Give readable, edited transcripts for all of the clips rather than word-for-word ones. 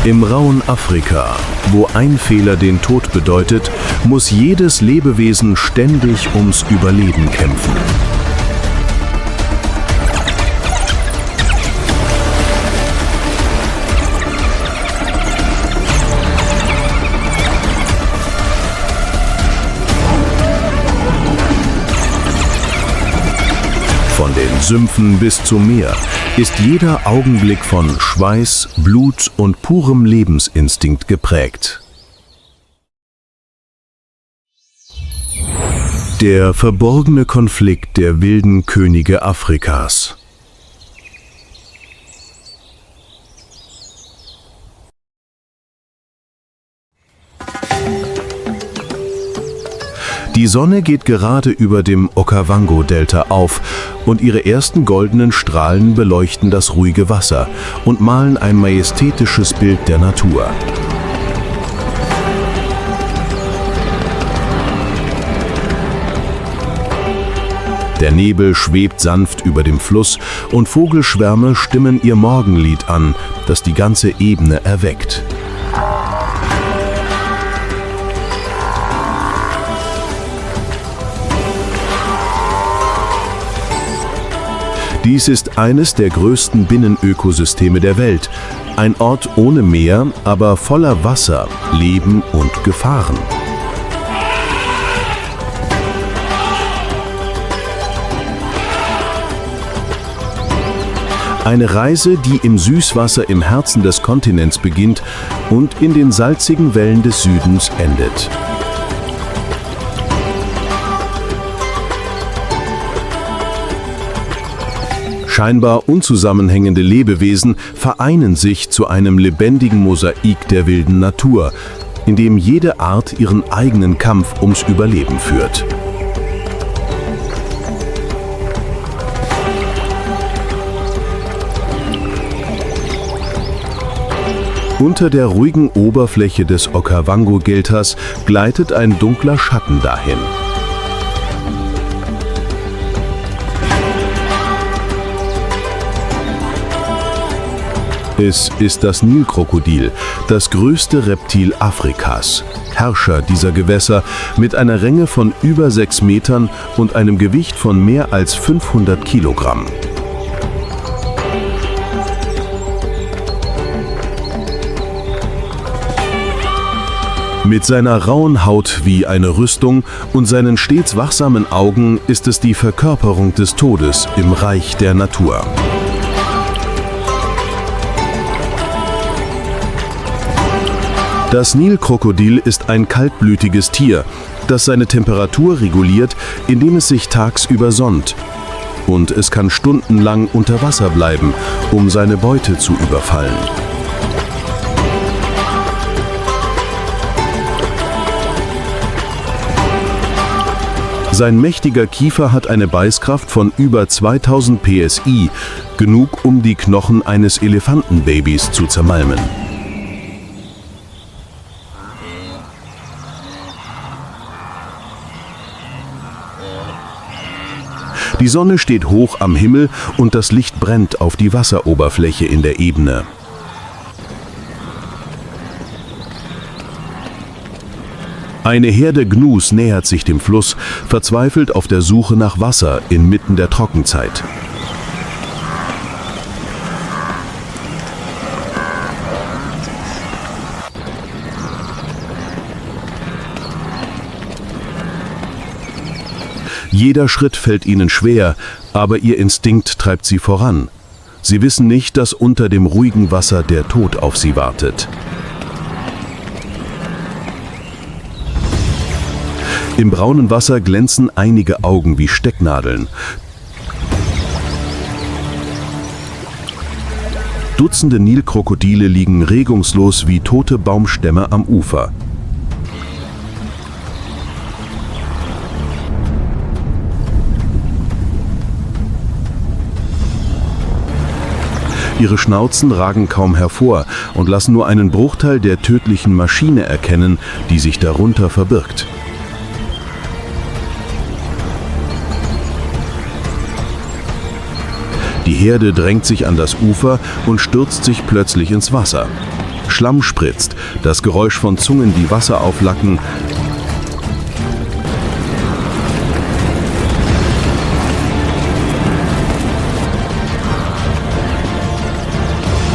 Im rauen Afrika, wo ein Fehler den Tod bedeutet, muss jedes Lebewesen ständig ums Überleben kämpfen. Von den Sümpfen bis zum Meer ist jeder Augenblick von Schweiß, Blut und purem Lebensinstinkt geprägt. Der verborgene Konflikt der wilden Könige Afrikas. Die Sonne geht gerade über dem Okavango-Delta auf und ihre ersten goldenen Strahlen beleuchten das ruhige Wasser und malen ein majestätisches Bild der Natur. Der Nebel schwebt sanft über dem Fluss und Vogelschwärme stimmen ihr Morgenlied an, das die ganze Ebene erweckt. Dies ist eines der größten Binnenökosysteme der Welt. Ein Ort ohne Meer, aber voller Wasser, Leben und Gefahren. Eine Reise, die im Süßwasser im Herzen des Kontinents beginnt und in den salzigen Wellen des Südens endet. Scheinbar unzusammenhängende Lebewesen vereinen sich zu einem lebendigen Mosaik der wilden Natur, in dem jede Art ihren eigenen Kampf ums Überleben führt. Unter der ruhigen Oberfläche des Okavango-Deltas gleitet ein dunkler Schatten dahin. Es ist das Nilkrokodil, das größte Reptil Afrikas, Herrscher dieser Gewässer mit einer Länge von über 6 Metern und einem Gewicht von mehr als 500 Kilogramm. Mit seiner rauen Haut wie eine Rüstung und seinen stets wachsamen Augen ist es die Verkörperung des Todes im Reich der Natur. Das Nilkrokodil ist ein kaltblütiges Tier, das seine Temperatur reguliert, indem es sich tagsüber sonnt. Und es kann stundenlang unter Wasser bleiben, um seine Beute zu überfallen. Sein mächtiger Kiefer hat eine Beißkraft von über 2000 PSI, genug um die Knochen eines Elefantenbabys zu zermalmen. Die Sonne steht hoch am Himmel und das Licht brennt auf die Wasseroberfläche in der Ebene. Eine Herde Gnus nähert sich dem Fluss, verzweifelt auf der Suche nach Wasser inmitten der Trockenzeit. Jeder Schritt fällt ihnen schwer, aber ihr Instinkt treibt sie voran. Sie wissen nicht, dass unter dem ruhigen Wasser der Tod auf sie wartet. Im braunen Wasser glänzen einige Augen wie Stecknadeln. Dutzende Nilkrokodile liegen regungslos wie tote Baumstämme am Ufer. Ihre Schnauzen ragen kaum hervor und lassen nur einen Bruchteil der tödlichen Maschine erkennen, die sich darunter verbirgt. Die Herde drängt sich an das Ufer und stürzt sich plötzlich ins Wasser. Schlamm spritzt, das Geräusch von Zungen, die Wasser auflacken,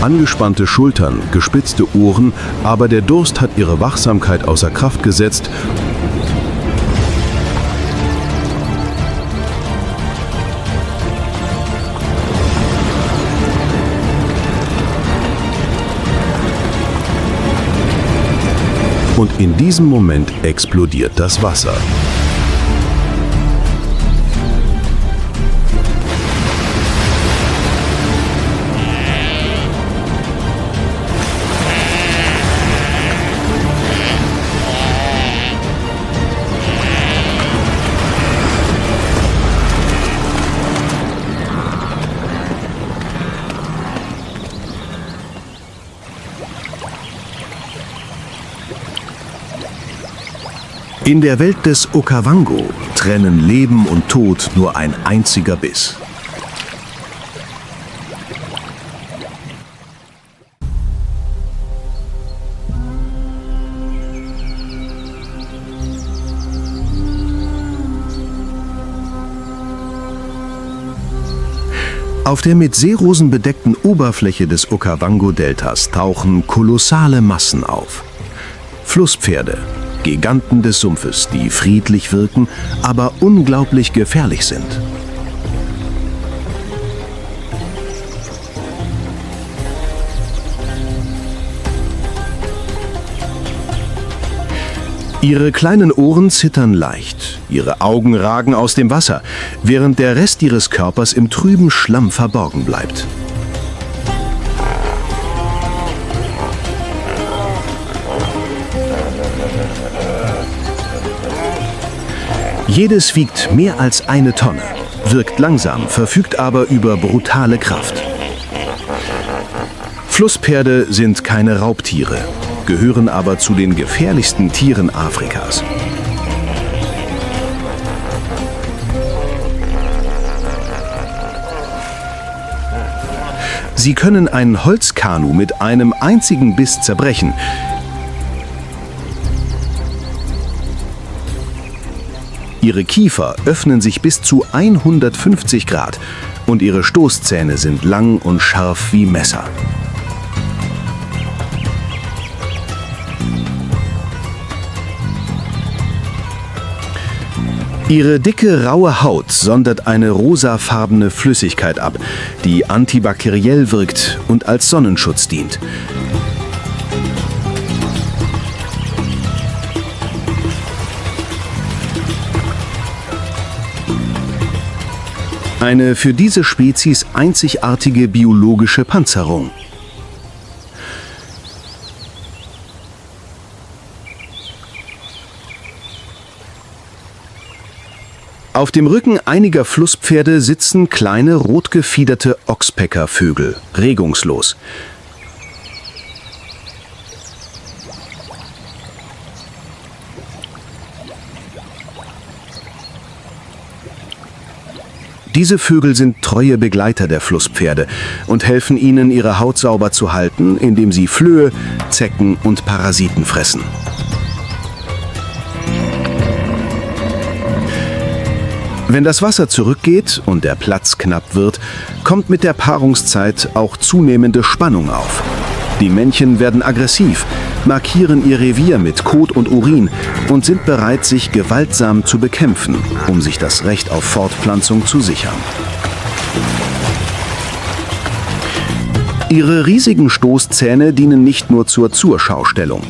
angespannte Schultern, gespitzte Ohren, aber der Durst hat ihre Wachsamkeit außer Kraft gesetzt. Und in diesem Moment explodiert das Wasser. In der Welt des Okavango trennen Leben und Tod nur ein einziger Biss. Auf der mit Seerosen bedeckten Oberfläche des Okavango-Deltas tauchen kolossale Massen auf. Flusspferde, Giganten des Sumpfes, die friedlich wirken, aber unglaublich gefährlich sind. Ihre kleinen Ohren zittern leicht, ihre Augen ragen aus dem Wasser, während der Rest ihres Körpers im trüben Schlamm verborgen bleibt. Jedes wiegt mehr als 1 Tonne, wirkt langsam, verfügt aber über brutale Kraft. Flusspferde sind keine Raubtiere, gehören aber zu den gefährlichsten Tieren Afrikas. Sie können ein Holzkanu mit einem einzigen Biss zerbrechen. Ihre Kiefer öffnen sich bis zu 150 Grad und ihre Stoßzähne sind lang und scharf wie Messer. Ihre dicke, raue Haut sondert eine rosafarbene Flüssigkeit ab, die antibakteriell wirkt und als Sonnenschutz dient. Eine für diese Spezies einzigartige biologische Panzerung. Auf dem Rücken einiger Flusspferde sitzen kleine rot gefiederte Oxpecker-Vögel, regungslos. Diese Vögel sind treue Begleiter der Flusspferde und helfen ihnen, ihre Haut sauber zu halten, indem sie Flöhe, Zecken und Parasiten fressen. Wenn das Wasser zurückgeht und der Platz knapp wird, kommt mit der Paarungszeit auch zunehmende Spannung auf. Die Männchen werden aggressiv, markieren ihr Revier mit Kot und Urin und sind bereit, sich gewaltsam zu bekämpfen, um sich das Recht auf Fortpflanzung zu sichern. Ihre riesigen Stoßzähne dienen nicht nur zur Zurschaustellung.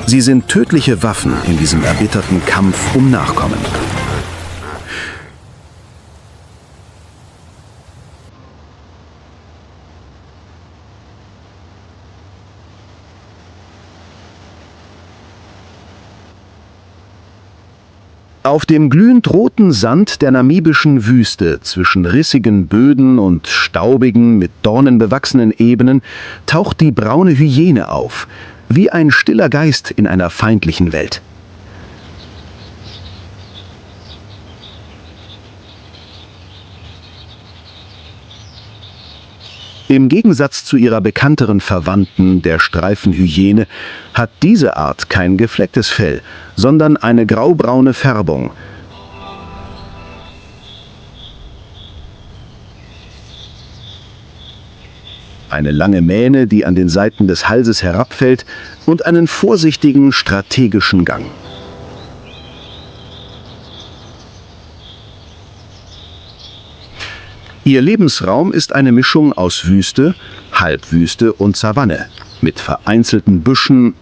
Sie sind tödliche Waffen in diesem erbitterten Kampf um Nachkommen. Auf dem glühend roten Sand der namibischen Wüste zwischen rissigen Böden und staubigen, mit Dornen bewachsenen Ebenen taucht die braune Hyäne auf, wie ein stiller Geist in einer feindlichen Welt. Im Gegensatz zu ihrer bekannteren Verwandten, der Streifenhyäne, hat diese Art kein geflecktes Fell, sondern eine graubraune Färbung. Eine lange Mähne, die an den Seiten des Halses herabfällt, und einen vorsichtigen, strategischen Gang. Ihr Lebensraum ist eine Mischung aus Wüste, Halbwüste und Savanne, mit vereinzelten Büschen,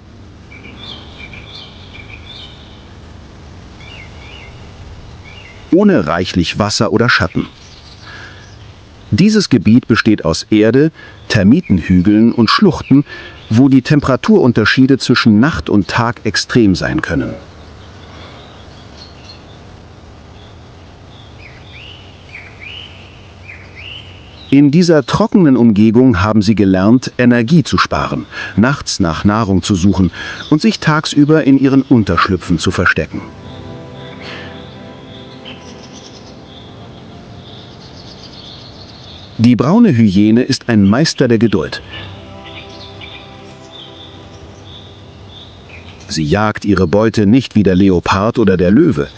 ohne reichlich Wasser oder Schatten. Dieses Gebiet besteht aus Erde, Termitenhügeln und Schluchten, wo die Temperaturunterschiede zwischen Nacht und Tag extrem sein können. In dieser trockenen Umgebung haben sie gelernt, Energie zu sparen, nachts nach Nahrung zu suchen und sich tagsüber in ihren Unterschlüpfen zu verstecken. Die braune Hyäne ist ein Meister der Geduld. Sie jagt ihre Beute nicht wie der Leopard oder der Löwe.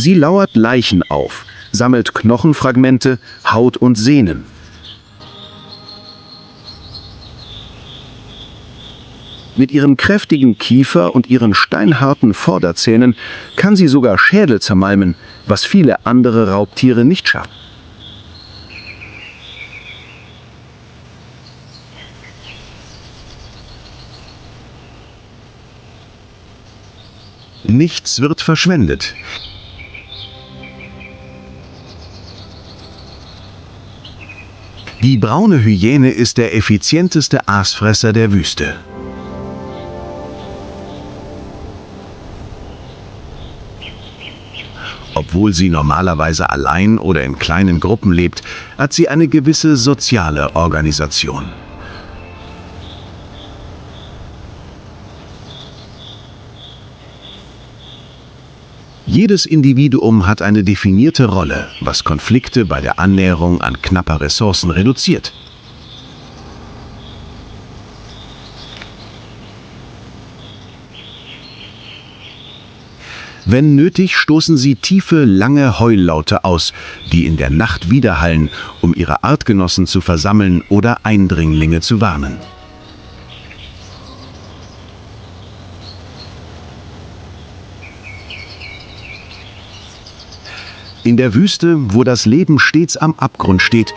Sie lauert Leichen auf, sammelt Knochenfragmente, Haut und Sehnen. Mit ihrem kräftigen Kiefer und ihren steinharten Vorderzähnen kann sie sogar Schädel zermalmen, was viele andere Raubtiere nicht schaffen. Nichts wird verschwendet. Die braune Hyäne ist der effizienteste Aasfresser der Wüste. Obwohl sie normalerweise allein oder in kleinen Gruppen lebt, hat sie eine gewisse soziale Organisation. Jedes Individuum hat eine definierte Rolle, was Konflikte bei der Annäherung an knappe Ressourcen reduziert. Wenn nötig, stoßen sie tiefe, lange Heullaute aus, die in der Nacht widerhallen, um ihre Artgenossen zu versammeln oder Eindringlinge zu warnen. In der Wüste, wo das Leben stets am Abgrund steht,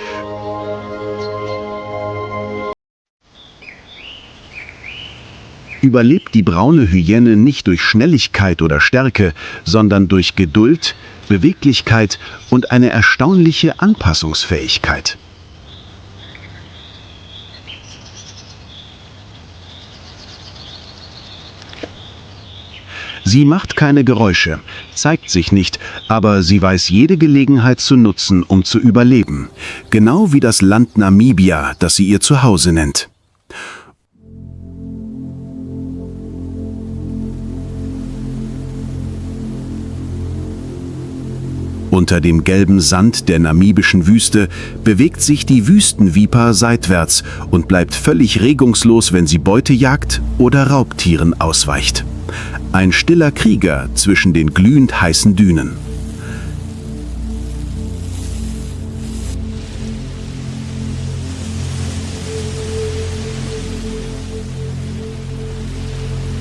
überlebt die braune Hyäne nicht durch Schnelligkeit oder Stärke, sondern durch Geduld, Beweglichkeit und eine erstaunliche Anpassungsfähigkeit. Sie macht keine Geräusche, zeigt sich nicht, aber sie weiß jede Gelegenheit zu nutzen, um zu überleben. Genau wie das Land Namibia, das sie ihr Zuhause nennt. Unter dem gelben Sand der namibischen Wüste bewegt sich die Wüstenviper seitwärts und bleibt völlig regungslos, wenn sie Beute jagt oder Raubtieren ausweicht. Ein stiller Krieger zwischen den glühend heißen Dünen.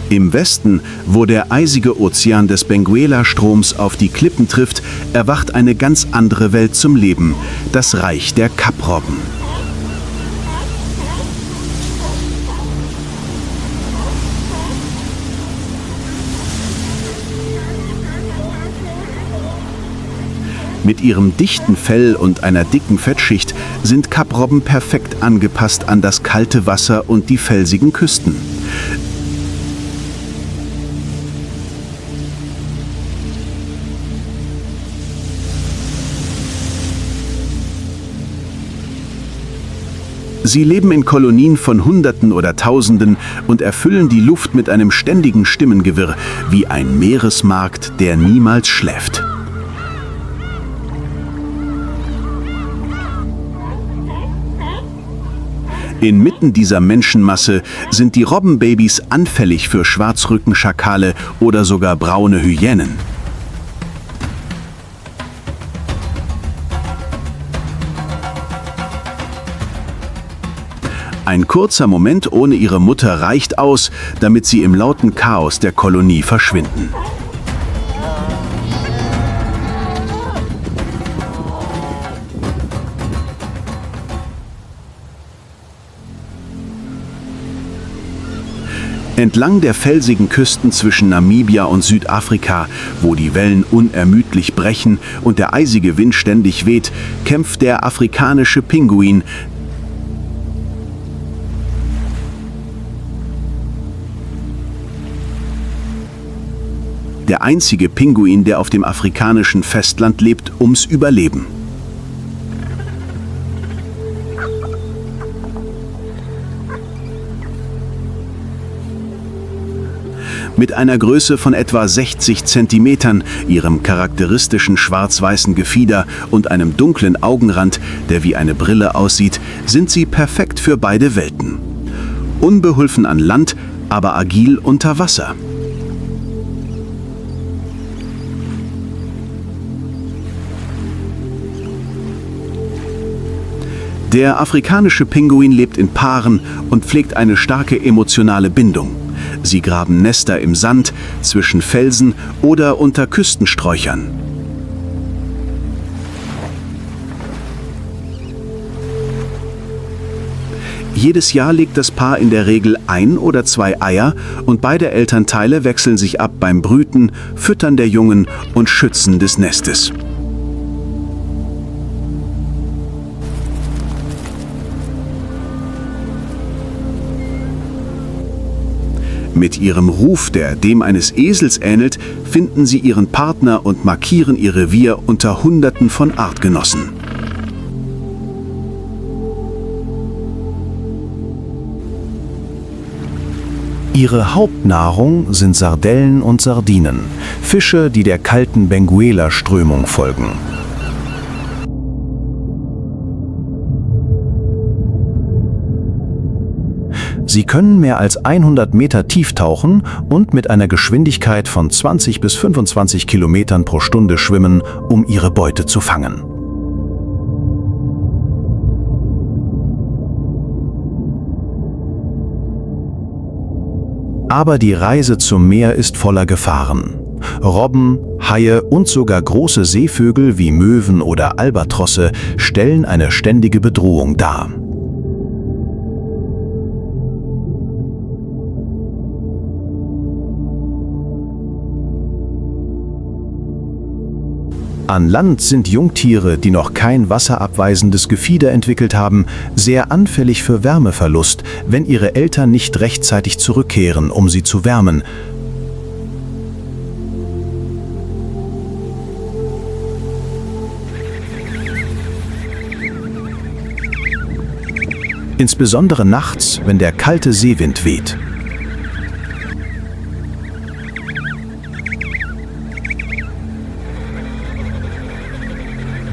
Im Westen, wo der eisige Ozean des Benguela-Stroms auf die Klippen trifft, erwacht eine ganz andere Welt zum Leben, das Reich der Kaprobben. Mit ihrem dichten Fell und einer dicken Fettschicht sind Kaprobben perfekt angepasst an das kalte Wasser und die felsigen Küsten. Sie leben in Kolonien von Hunderten oder Tausenden und erfüllen die Luft mit einem ständigen Stimmengewirr, wie ein Meeresmarkt, der niemals schläft. Inmitten dieser Menschenmasse sind die Robbenbabys anfällig für Schwarzrückenschakale oder sogar braune Hyänen. Ein kurzer Moment ohne ihre Mutter reicht aus, damit sie im lauten Chaos der Kolonie verschwinden. Entlang der felsigen Küsten zwischen Namibia und Südafrika, wo die Wellen unermüdlich brechen und der eisige Wind ständig weht, kämpft der afrikanische Pinguin, der einzige Pinguin, der auf dem afrikanischen Festland lebt, ums Überleben. Mit einer Größe von etwa 60 Zentimetern, ihrem charakteristischen schwarz-weißen Gefieder und einem dunklen Augenrand, der wie eine Brille aussieht, sind sie perfekt für beide Welten. Unbeholfen an Land, aber agil unter Wasser. Der afrikanische Pinguin lebt in Paaren und pflegt eine starke emotionale Bindung. Sie graben Nester im Sand, zwischen Felsen oder unter Küstensträuchern. Jedes Jahr legt das Paar in der Regel 1 oder 2 Eier und beide Elternteile wechseln sich ab beim Brüten, Füttern der Jungen und Schützen des Nestes. Mit ihrem Ruf, der dem eines Esels ähnelt, finden sie ihren Partner und markieren ihr Revier unter Hunderten von Artgenossen. Ihre Hauptnahrung sind Sardellen und Sardinen, Fische, die der kalten Benguela-Strömung folgen. Sie können mehr als 100 Meter tief tauchen und mit einer Geschwindigkeit von 20 bis 25 Kilometern pro Stunde schwimmen, um ihre Beute zu fangen. Aber die Reise zum Meer ist voller Gefahren. Robben, Haie und sogar große Seevögel wie Möwen oder Albatrosse stellen eine ständige Bedrohung dar. An Land sind Jungtiere, die noch kein wasserabweisendes Gefieder entwickelt haben, sehr anfällig für Wärmeverlust, wenn ihre Eltern nicht rechtzeitig zurückkehren, um sie zu wärmen. Insbesondere nachts, wenn der kalte Seewind weht.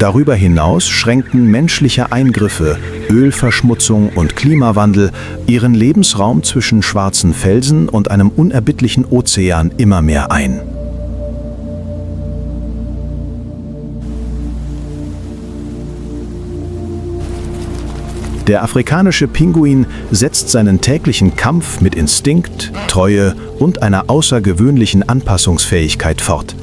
Darüber hinaus schränken menschliche Eingriffe, Ölverschmutzung und Klimawandel ihren Lebensraum zwischen schwarzen Felsen und einem unerbittlichen Ozean immer mehr ein. Der afrikanische Pinguin setzt seinen täglichen Kampf mit Instinkt, Treue und einer außergewöhnlichen Anpassungsfähigkeit fort.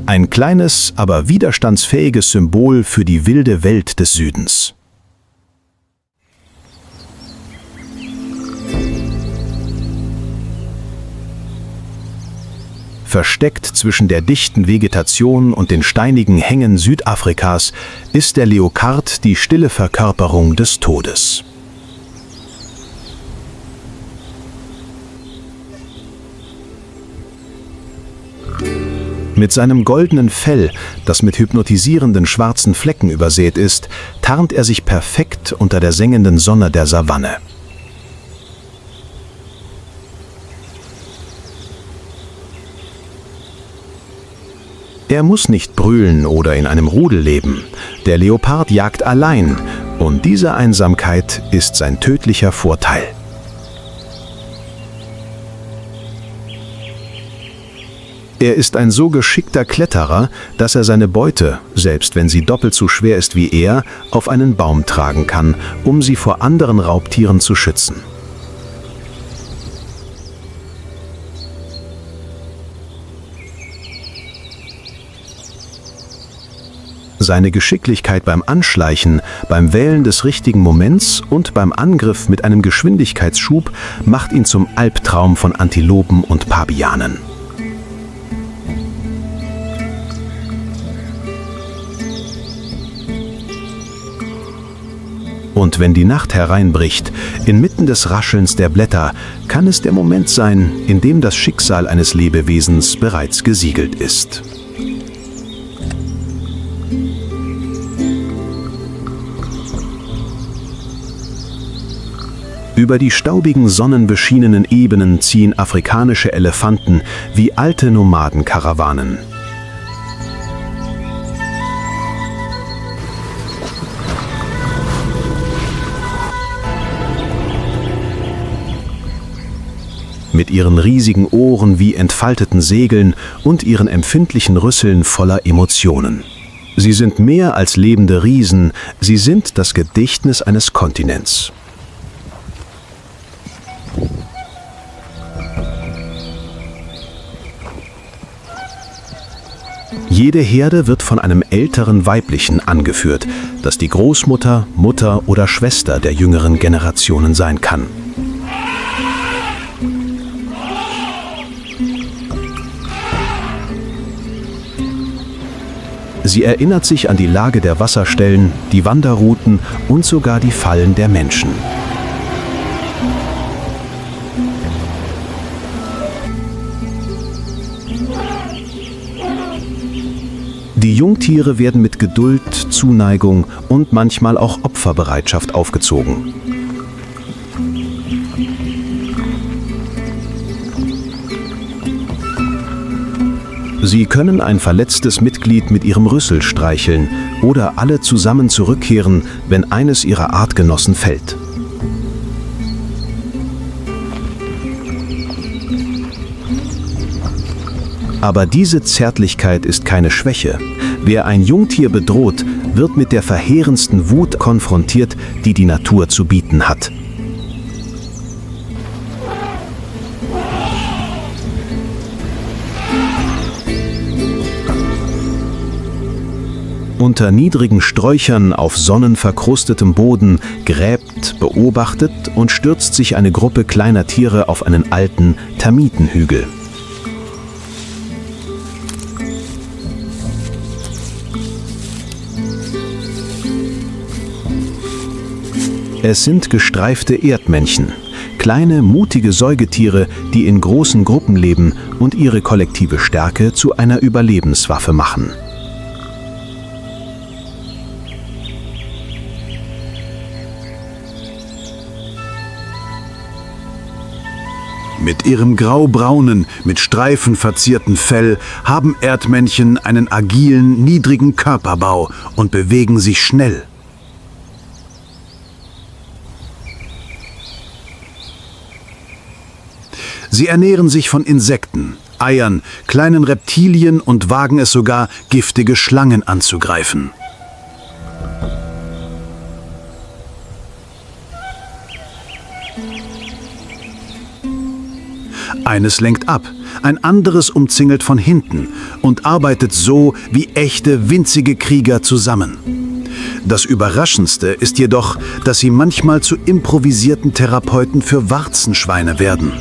Ein kleines, aber widerstandsfähiges Symbol für die wilde Welt des Südens. Versteckt zwischen der dichten Vegetation und den steinigen Hängen Südafrikas ist der Leopard die stille Verkörperung des Todes. Mit seinem goldenen Fell, das mit hypnotisierenden schwarzen Flecken übersät ist, tarnt er sich perfekt unter der sengenden Sonne der Savanne. Er muss nicht brüllen oder in einem Rudel leben. Der Leopard jagt allein und diese Einsamkeit ist sein tödlicher Vorteil. Er ist ein so geschickter Kletterer, dass er seine Beute, selbst wenn sie doppelt so schwer ist wie er, auf einen Baum tragen kann, um sie vor anderen Raubtieren zu schützen. Seine Geschicklichkeit beim Anschleichen, beim Wählen des richtigen Moments und beim Angriff mit einem Geschwindigkeitsschub macht ihn zum Albtraum von Antilopen und Pavianen. Und wenn die Nacht hereinbricht, inmitten des Raschelns der Blätter, kann es der Moment sein, in dem das Schicksal eines Lebewesens bereits gesiegelt ist. Über die staubigen, sonnenbeschienenen Ebenen ziehen afrikanische Elefanten wie alte Nomadenkarawanen. Mit ihren riesigen Ohren wie entfalteten Segeln und ihren empfindlichen Rüsseln voller Emotionen. Sie sind mehr als lebende Riesen, sie sind das Gedächtnis eines Kontinents. Jede Herde wird von einem älteren Weiblichen angeführt, das die Großmutter, Mutter oder Schwester der jüngeren Generationen sein kann. Sie erinnert sich an die Lage der Wasserstellen, die Wanderrouten und sogar die Fallen der Menschen. Die Jungtiere werden mit Geduld, Zuneigung und manchmal auch Opferbereitschaft aufgezogen. Sie können ein verletztes Mitglied mit ihrem Rüssel streicheln oder alle zusammen zurückkehren, wenn eines ihrer Artgenossen fällt. Aber diese Zärtlichkeit ist keine Schwäche. Wer ein Jungtier bedroht, wird mit der verheerendsten Wut konfrontiert, die die Natur zu bieten hat. Unter niedrigen Sträuchern auf sonnenverkrustetem Boden gräbt, beobachtet und stürzt sich eine Gruppe kleiner Tiere auf einen alten Termitenhügel. Es sind gestreifte Erdmännchen, kleine, mutige Säugetiere, die in großen Gruppen leben und ihre kollektive Stärke zu einer Überlebenswaffe machen. Mit ihrem graubraunen, mit Streifen verzierten Fell haben Erdmännchen einen agilen, niedrigen Körperbau und bewegen sich schnell. Sie ernähren sich von Insekten, Eiern, kleinen Reptilien und wagen es sogar, giftige Schlangen anzugreifen. Eines lenkt ab, ein anderes umzingelt von hinten und arbeitet so wie echte, winzige Krieger zusammen. Das Überraschendste ist jedoch, dass sie manchmal zu improvisierten Therapeuten für Warzenschweine werden.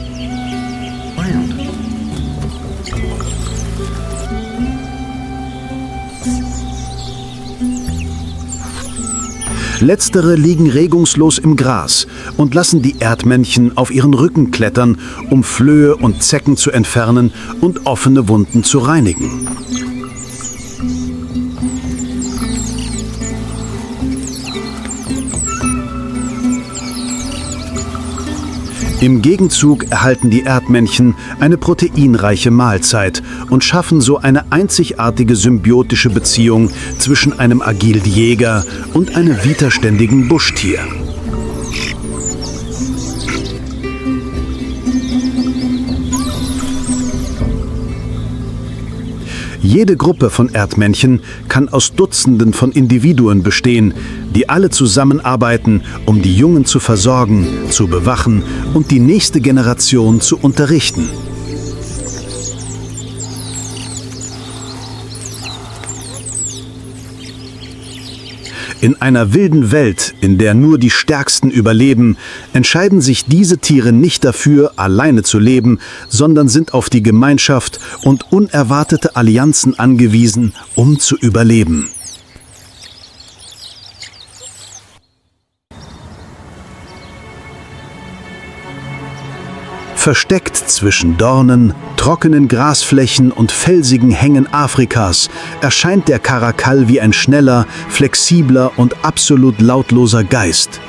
Letztere liegen regungslos im Gras und lassen die Erdmännchen auf ihren Rücken klettern, um Flöhe und Zecken zu entfernen und offene Wunden zu reinigen. Im Gegenzug erhalten die Erdmännchen eine proteinreiche Mahlzeit und schaffen so eine einzigartige symbiotische Beziehung zwischen einem agilen Jäger und einem widerständigen Buschtier. Jede Gruppe von Erdmännchen kann aus Dutzenden von Individuen bestehen, die alle zusammenarbeiten, um die Jungen zu versorgen, zu bewachen und die nächste Generation zu unterrichten. In einer wilden Welt, in der nur die Stärksten überleben, entscheiden sich diese Tiere nicht dafür, alleine zu leben, sondern sind auf die Gemeinschaft und unerwartete Allianzen angewiesen, um zu überleben. Versteckt zwischen Dornen, trockenen Grasflächen und felsigen Hängen Afrikas erscheint der Karakal wie ein schneller, flexibler und absolut lautloser Geist.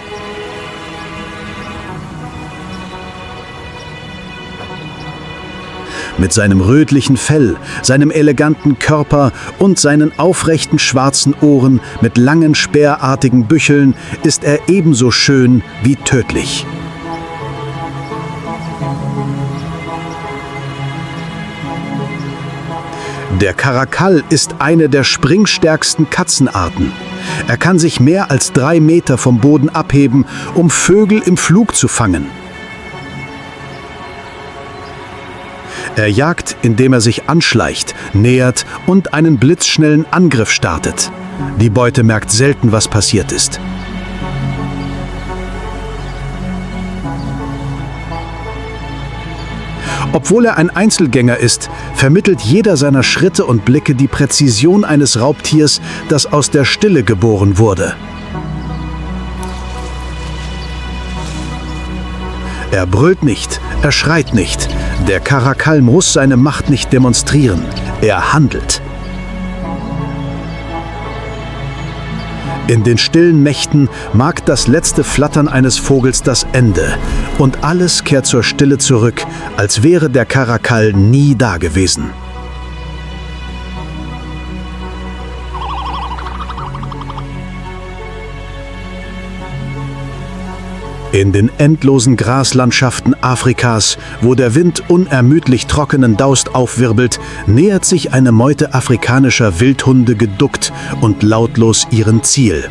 Mit seinem rötlichen Fell, seinem eleganten Körper und seinen aufrechten schwarzen Ohren mit langen speerartigen Bücheln ist er ebenso schön wie tödlich. Der Karakal ist eine der springstärksten Katzenarten. Er kann sich mehr als 3 Meter vom Boden abheben, um Vögel im Flug zu fangen. Er jagt, indem er sich anschleicht, nähert und einen blitzschnellen Angriff startet. Die Beute merkt selten, was passiert ist. Obwohl er ein Einzelgänger ist, vermittelt jeder seiner Schritte und Blicke die Präzision eines Raubtiers, das aus der Stille geboren wurde. Er brüllt nicht, er schreit nicht. Der Karakal muss seine Macht nicht demonstrieren. Er handelt. In den stillen Nächten markt das letzte Flattern eines Vogels das Ende und alles kehrt zur Stille zurück, als wäre der Karakal nie dagewesen. In den endlosen Graslandschaften Afrikas, wo der Wind unermüdlich trockenen Daust aufwirbelt, nähert sich eine Meute afrikanischer Wildhunde geduckt und lautlos ihrem Ziel.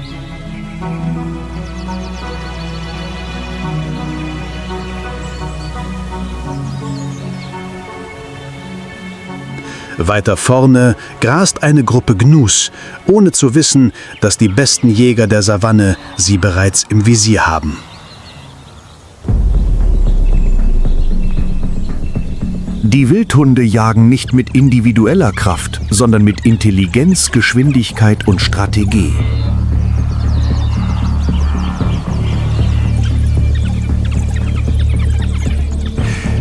Weiter vorne grast eine Gruppe Gnus, ohne zu wissen, dass die besten Jäger der Savanne sie bereits im Visier haben. Die Wildhunde jagen nicht mit individueller Kraft, sondern mit Intelligenz, Geschwindigkeit und Strategie.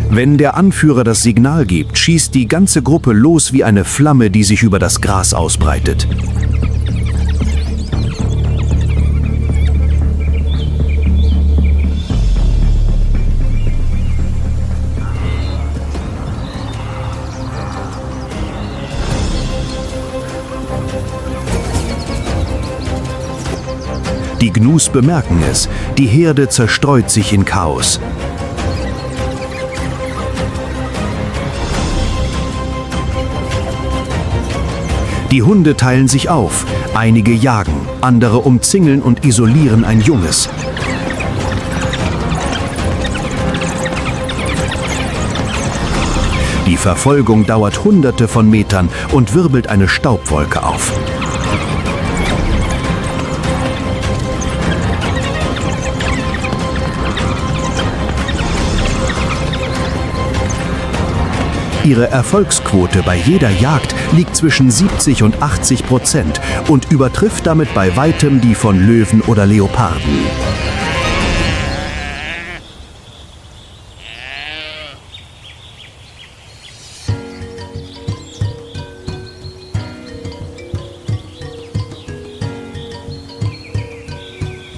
Wenn der Anführer das Signal gibt, schießt die ganze Gruppe los wie eine Flamme, die sich über das Gras ausbreitet. Die Gnus bemerken es, die Herde zerstreut sich in Chaos. Die Hunde teilen sich auf, einige jagen, andere umzingeln und isolieren ein Junges. Die Verfolgung dauert Hunderte von Metern und wirbelt eine Staubwolke auf. Ihre Erfolgsquote bei jeder Jagd liegt zwischen 70% und 80% und übertrifft damit bei weitem die von Löwen oder Leoparden.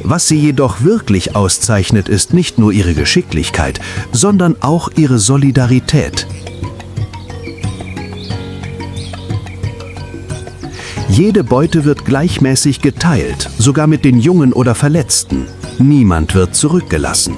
Was sie jedoch wirklich auszeichnet, ist nicht nur ihre Geschicklichkeit, sondern auch ihre Solidarität. Jede Beute wird gleichmäßig geteilt, sogar mit den Jungen oder Verletzten. Niemand wird zurückgelassen.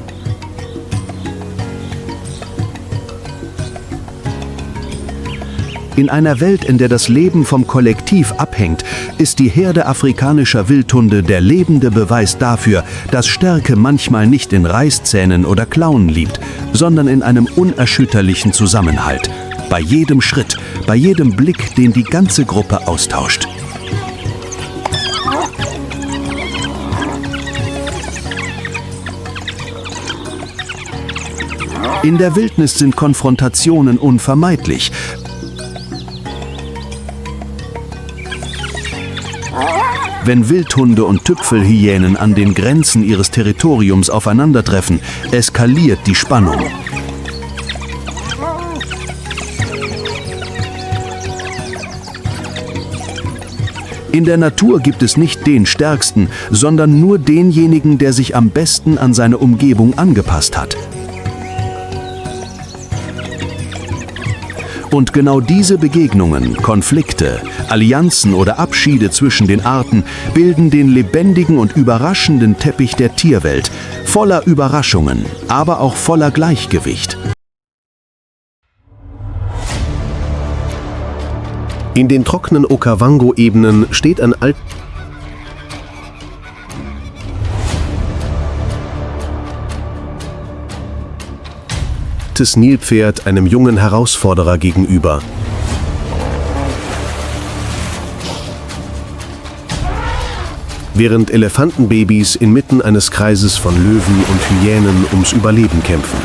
In einer Welt, in der das Leben vom Kollektiv abhängt, ist die Herde afrikanischer Wildhunde der lebende Beweis dafür, dass Stärke manchmal nicht in Reißzähnen oder Klauen liegt, sondern in einem unerschütterlichen Zusammenhalt. Bei jedem Schritt, bei jedem Blick, den die ganze Gruppe austauscht. In der Wildnis sind Konfrontationen unvermeidlich. Wenn Wildhunde und Tüpfelhyänen an den Grenzen ihres Territoriums aufeinandertreffen, eskaliert die Spannung. In der Natur gibt es nicht den Stärksten, sondern nur denjenigen, der sich am besten an seine Umgebung angepasst hat. Und genau diese Begegnungen, Konflikte, Allianzen oder Abschiede zwischen den Arten bilden den lebendigen und überraschenden Teppich der Tierwelt, voller Überraschungen, aber auch voller Gleichgewicht. In den trockenen Okavango-Ebenen steht ein altes Nilpferd einem jungen Herausforderer gegenüber. Während Elefantenbabys inmitten eines Kreises von Löwen und Hyänen ums Überleben kämpfen.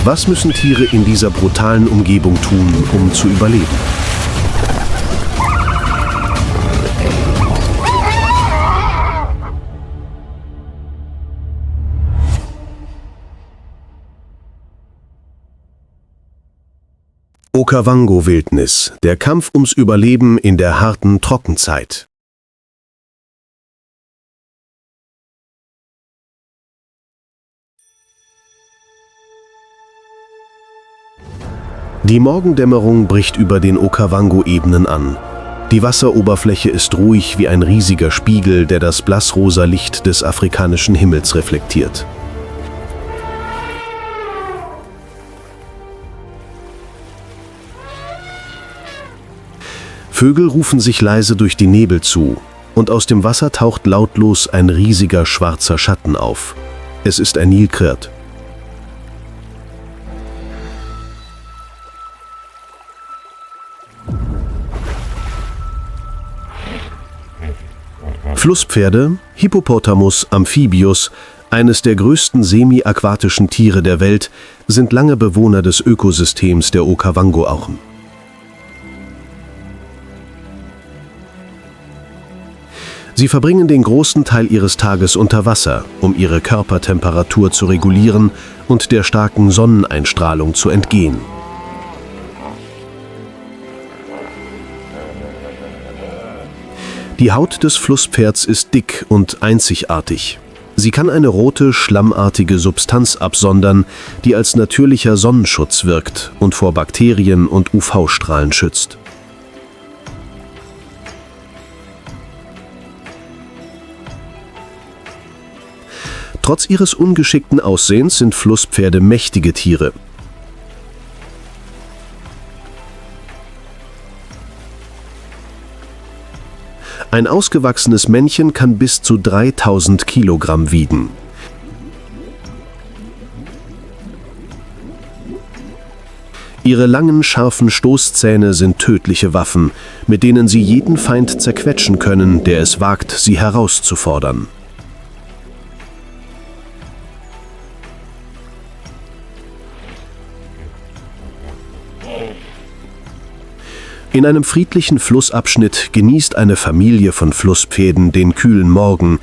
Was müssen Tiere in dieser brutalen Umgebung tun, um zu überleben? Okavango-Wildnis, der Kampf ums Überleben in der harten Trockenzeit. Die Morgendämmerung bricht über den Okavango-Ebenen an. Die Wasseroberfläche ist ruhig wie ein riesiger Spiegel, der das blassrosa Licht des afrikanischen Himmels reflektiert. Vögel rufen sich leise durch die Nebel zu, und aus dem Wasser taucht lautlos ein riesiger schwarzer Schatten auf. Es ist ein Nilkret. Flusspferde, Hippopotamus amphibius, eines der größten semi-aquatischen Tiere der Welt, sind lange Bewohner des Ökosystems der Okavango-Auen. Sie verbringen den großen Teil ihres Tages unter Wasser, um ihre Körpertemperatur zu regulieren und der starken Sonneneinstrahlung zu entgehen. Die Haut des Flusspferds ist dick und einzigartig. Sie kann eine rote, schlammartige Substanz absondern, die als natürlicher Sonnenschutz wirkt und vor Bakterien und UV-Strahlen schützt. Trotz ihres ungeschickten Aussehens sind Flusspferde mächtige Tiere. Ein ausgewachsenes Männchen kann bis zu 3000 Kilogramm wiegen. Ihre langen, scharfen Stoßzähne sind tödliche Waffen, mit denen sie jeden Feind zerquetschen können, der es wagt, sie herauszufordern. In einem friedlichen Flussabschnitt genießt eine Familie von Flusspferden den kühlen Morgen.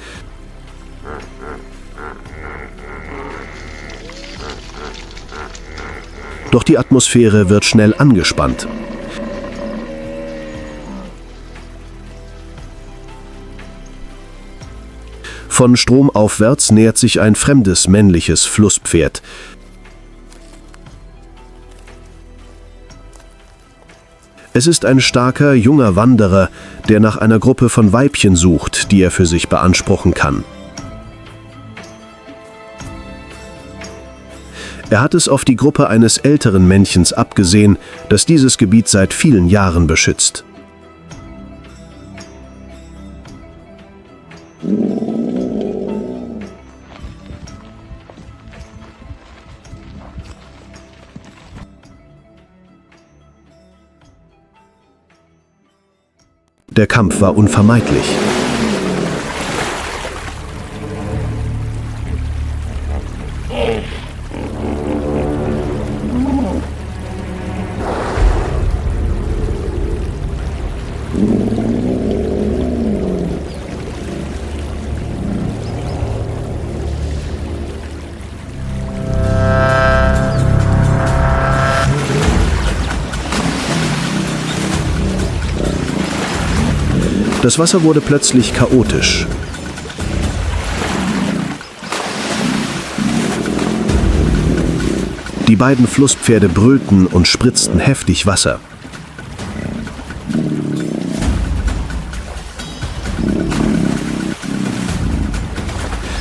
Doch die Atmosphäre wird schnell angespannt. Von stromaufwärts nähert sich ein fremdes männliches Flusspferd. Es ist ein starker, junger Wanderer, der nach einer Gruppe von Weibchen sucht, die er für sich beanspruchen kann. Er hat es auf die Gruppe eines älteren Männchens abgesehen, das dieses Gebiet seit vielen Jahren beschützt. Der Kampf war unvermeidlich. Das Wasser wurde plötzlich chaotisch. Die beiden Flusspferde brüllten und spritzten heftig Wasser.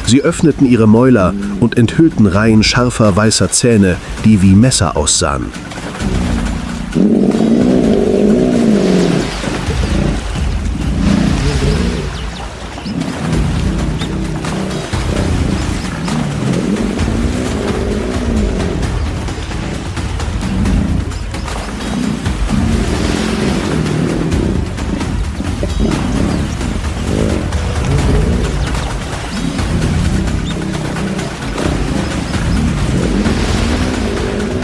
Sie öffneten ihre Mäuler und enthüllten Reihen scharfer weißer Zähne, die wie Messer aussahen.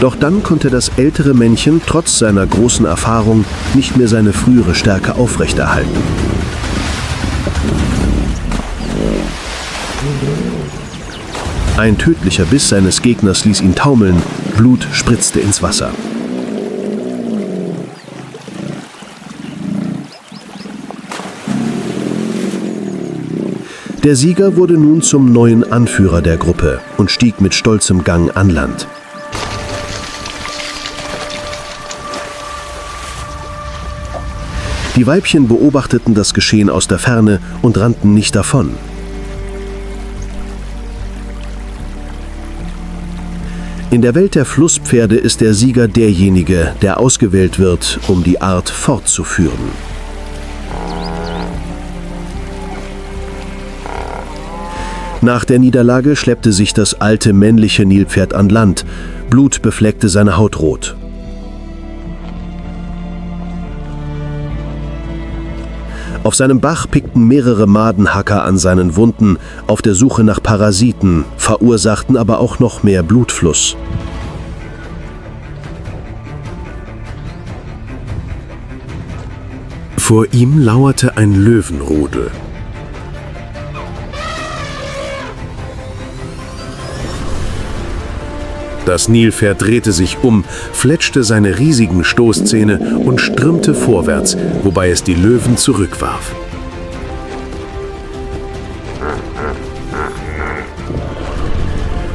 Doch dann konnte das ältere Männchen trotz seiner großen Erfahrung nicht mehr seine frühere Stärke aufrechterhalten. Ein tödlicher Biss seines Gegners ließ ihn taumeln, Blut spritzte ins Wasser. Der Sieger wurde nun zum neuen Anführer der Gruppe und stieg mit stolzem Gang an Land. Die Weibchen beobachteten das Geschehen aus der Ferne und rannten nicht davon. In der Welt der Flusspferde ist der Sieger derjenige, der ausgewählt wird, um die Art fortzuführen. Nach der Niederlage schleppte sich das alte männliche Nilpferd an Land. Blut befleckte seine Haut rot. Auf seinem Bach pickten mehrere Madenhacker an seinen Wunden, auf der Suche nach Parasiten, verursachten aber auch noch mehr Blutfluss. Vor ihm lauerte ein Löwenrudel. Das Nilpferd drehte sich um, fletschte seine riesigen Stoßzähne und strömte vorwärts, wobei es die Löwen zurückwarf.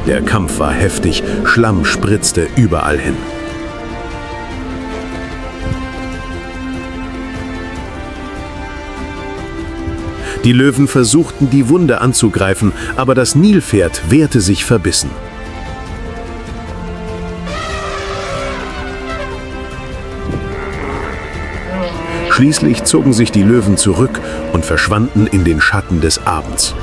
Der Kampf war heftig, Schlamm spritzte überall hin. Die Löwen versuchten, die Wunde anzugreifen, aber das Nilpferd wehrte sich verbissen. Schließlich zogen sich die Löwen zurück und verschwanden in den Schatten des Abends.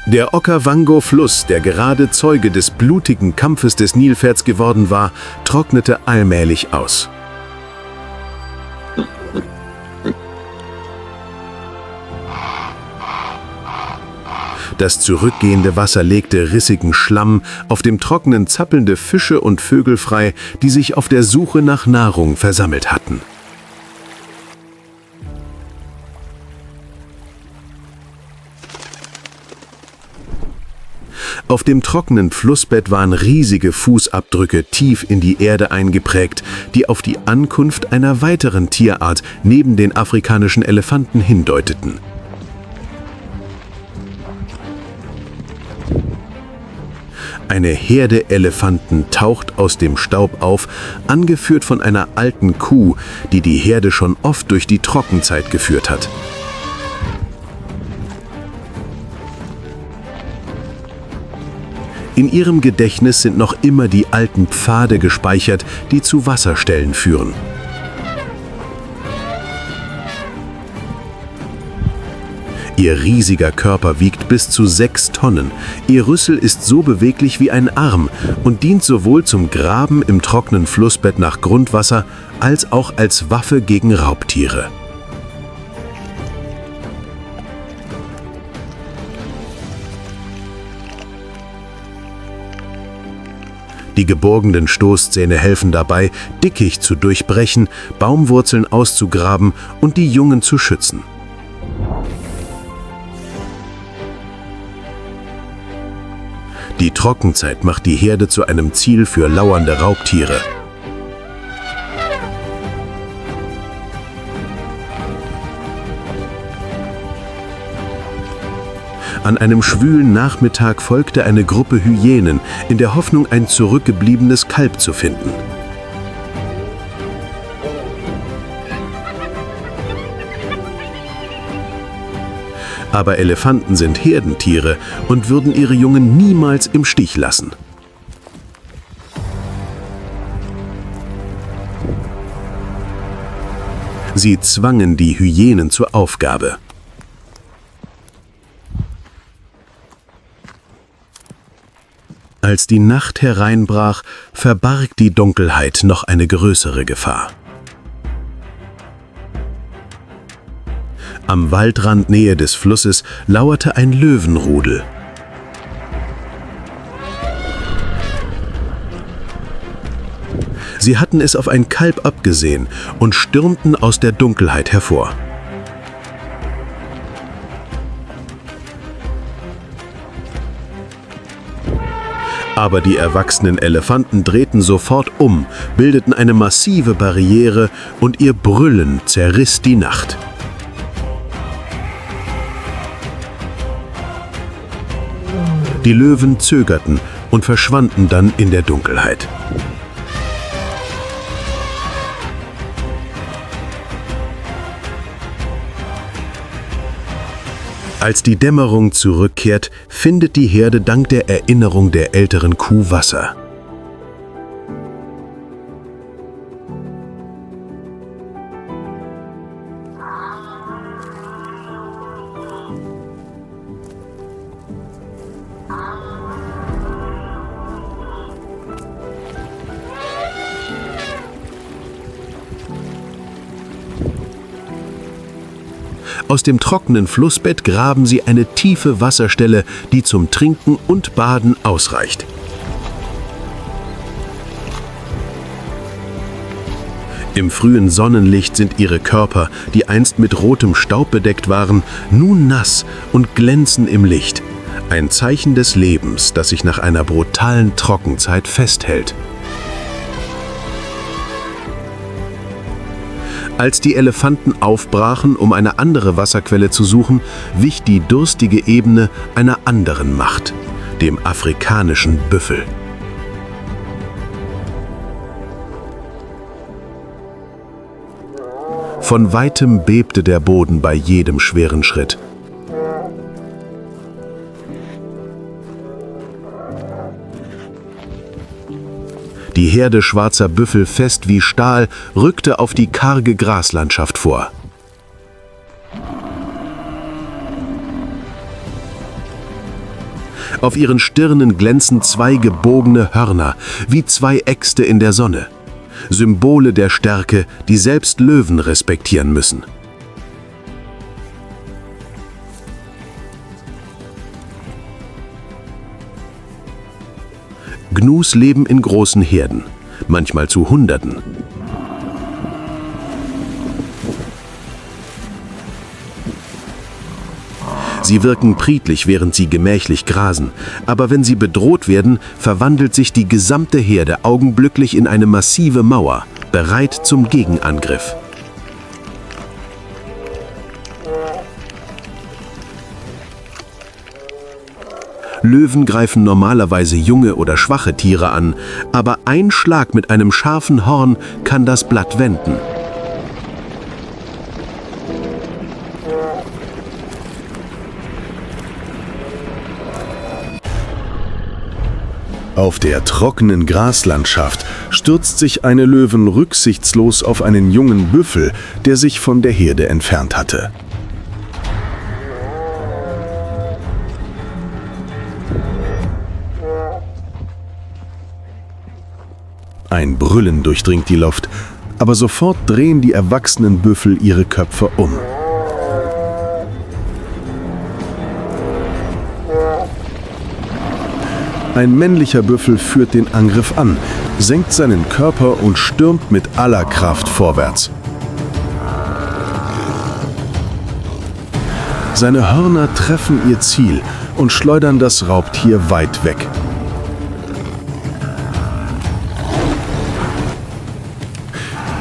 Der Okavango-Fluss, der gerade Zeuge des blutigen Kampfes des Nilpferds geworden war, trocknete allmählich aus. Das zurückgehende Wasser legte rissigen Schlamm, auf dem Trockenen zappelnde Fische und Vögel frei, die sich auf der Suche nach Nahrung versammelt hatten. Auf dem trockenen Flussbett waren riesige Fußabdrücke tief in die Erde eingeprägt, die auf die Ankunft einer weiteren Tierart neben den afrikanischen Elefanten hindeuteten. Eine Herde Elefanten taucht aus dem Staub auf, angeführt von einer alten Kuh, die die Herde schon oft durch die Trockenzeit geführt hat. In ihrem Gedächtnis sind noch immer die alten Pfade gespeichert, die zu Wasserstellen führen. Ihr riesiger Körper wiegt bis zu 6 Tonnen. Ihr Rüssel ist so beweglich wie ein Arm und dient sowohl zum Graben im trockenen Flussbett nach Grundwasser als auch als Waffe gegen Raubtiere. Die geborgenen Stoßzähne helfen dabei, Dickicht zu durchbrechen, Baumwurzeln auszugraben und die Jungen zu schützen. Die Trockenzeit macht die Herde zu einem Ziel für lauernde Raubtiere. An einem schwülen Nachmittag folgte eine Gruppe Hyänen, in der Hoffnung, ein zurückgebliebenes Kalb zu finden. Aber Elefanten sind Herdentiere und würden ihre Jungen niemals im Stich lassen. Sie zwangen die Hyänen zur Aufgabe. Als die Nacht hereinbrach, verbarg die Dunkelheit noch eine größere Gefahr. Am Waldrand Nähe des Flusses lauerte ein Löwenrudel. Sie hatten es auf ein Kalb abgesehen und stürmten aus der Dunkelheit hervor. Aber die erwachsenen Elefanten drehten sofort um, bildeten eine massive Barriere und ihr Brüllen zerriss die Nacht. Die Löwen zögerten und verschwanden dann in der Dunkelheit. Als die Dämmerung zurückkehrt, findet die Herde dank der Erinnerung der älteren Kuh Wasser. Aus dem trockenen Flussbett graben sie eine tiefe Wasserstelle, die zum Trinken und Baden ausreicht. Im frühen Sonnenlicht sind ihre Körper, die einst mit rotem Staub bedeckt waren, nun nass und glänzen im Licht. Ein Zeichen des Lebens, das sich nach einer brutalen Trockenzeit festhält. Als die Elefanten aufbrachen, um eine andere Wasserquelle zu suchen, wich die durstige Ebene einer anderen Macht, dem afrikanischen Büffel. Von weitem bebte der Boden bei jedem schweren Schritt. Die Herde schwarzer Büffel, fest wie Stahl, rückte auf die karge Graslandschaft vor. Auf ihren Stirnen glänzen zwei gebogene Hörner, wie zwei Äxte in der Sonne. Symbole der Stärke, die selbst Löwen respektieren müssen. Gnus leben in großen Herden, manchmal zu Hunderten. Sie wirken friedlich, während sie gemächlich grasen, aber wenn sie bedroht werden, verwandelt sich die gesamte Herde augenblicklich in eine massive Mauer, bereit zum Gegenangriff. Löwen greifen normalerweise junge oder schwache Tiere an, aber ein Schlag mit einem scharfen Horn kann das Blatt wenden. Auf der trockenen Graslandschaft stürzt sich eine Löwin rücksichtslos auf einen jungen Büffel, der sich von der Herde entfernt hatte. Ein Brüllen durchdringt die Luft, aber sofort drehen die erwachsenen Büffel ihre Köpfe um. Ein männlicher Büffel führt den Angriff an, senkt seinen Körper und stürmt mit aller Kraft vorwärts. Seine Hörner treffen ihr Ziel und schleudern das Raubtier weit weg.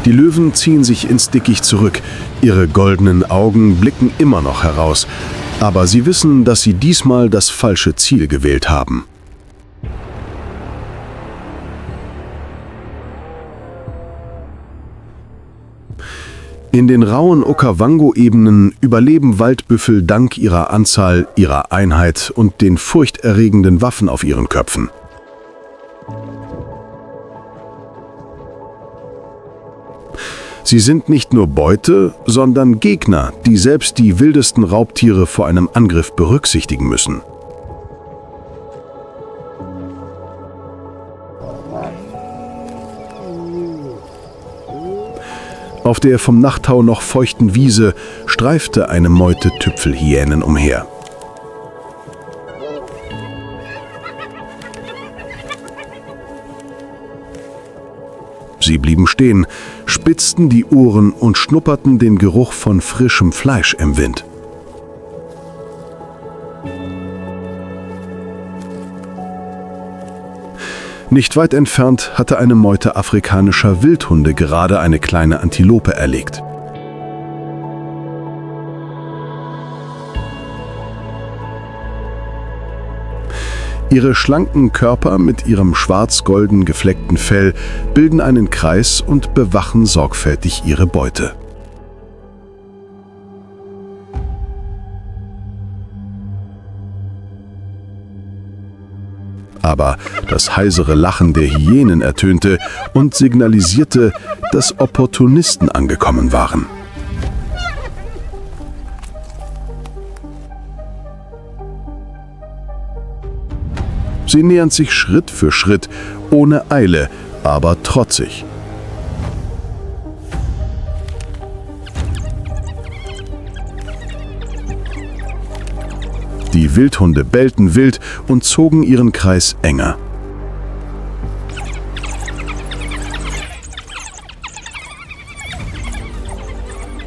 Die Löwen ziehen sich ins Dickicht zurück. Ihre goldenen Augen blicken immer noch heraus. Aber sie wissen, dass sie diesmal das falsche Ziel gewählt haben. In den rauen Okavango-Ebenen überleben Waldbüffel dank ihrer Anzahl, ihrer Einheit und den furchterregenden Waffen auf ihren Köpfen. Sie sind nicht nur Beute, sondern Gegner, die selbst die wildesten Raubtiere vor einem Angriff berücksichtigen müssen. Auf der vom Nachttau noch feuchten Wiese streifte eine Meute Tüpfelhyänen umher. Sie blieben stehen, spitzten die Ohren und schnupperten den Geruch von frischem Fleisch im Wind. Nicht weit entfernt hatte eine Meute afrikanischer Wildhunde gerade eine kleine Antilope erlegt. Ihre schlanken Körper mit ihrem schwarz-golden gefleckten Fell bilden einen Kreis und bewachen sorgfältig ihre Beute. Aber das heisere Lachen der Hyänen ertönte und signalisierte, dass Opportunisten angekommen waren. Sie nähern sich Schritt für Schritt, ohne Eile, aber trotzig. Die Wildhunde bellten wild und zogen ihren Kreis enger.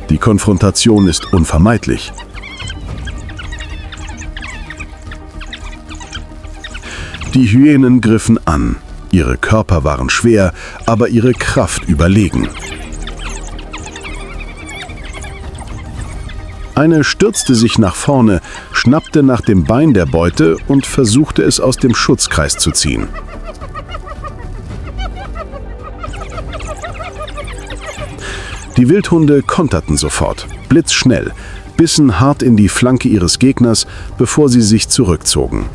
Die Konfrontation ist unvermeidlich. Die Hyänen griffen an. Ihre Körper waren schwer, aber ihre Kraft überlegen. Eine stürzte sich nach vorne, schnappte nach dem Bein der Beute und versuchte es aus dem Schutzkreis zu ziehen. Die Wildhunde konterten sofort, blitzschnell, bissen hart in die Flanke ihres Gegners, bevor sie sich zurückzogen.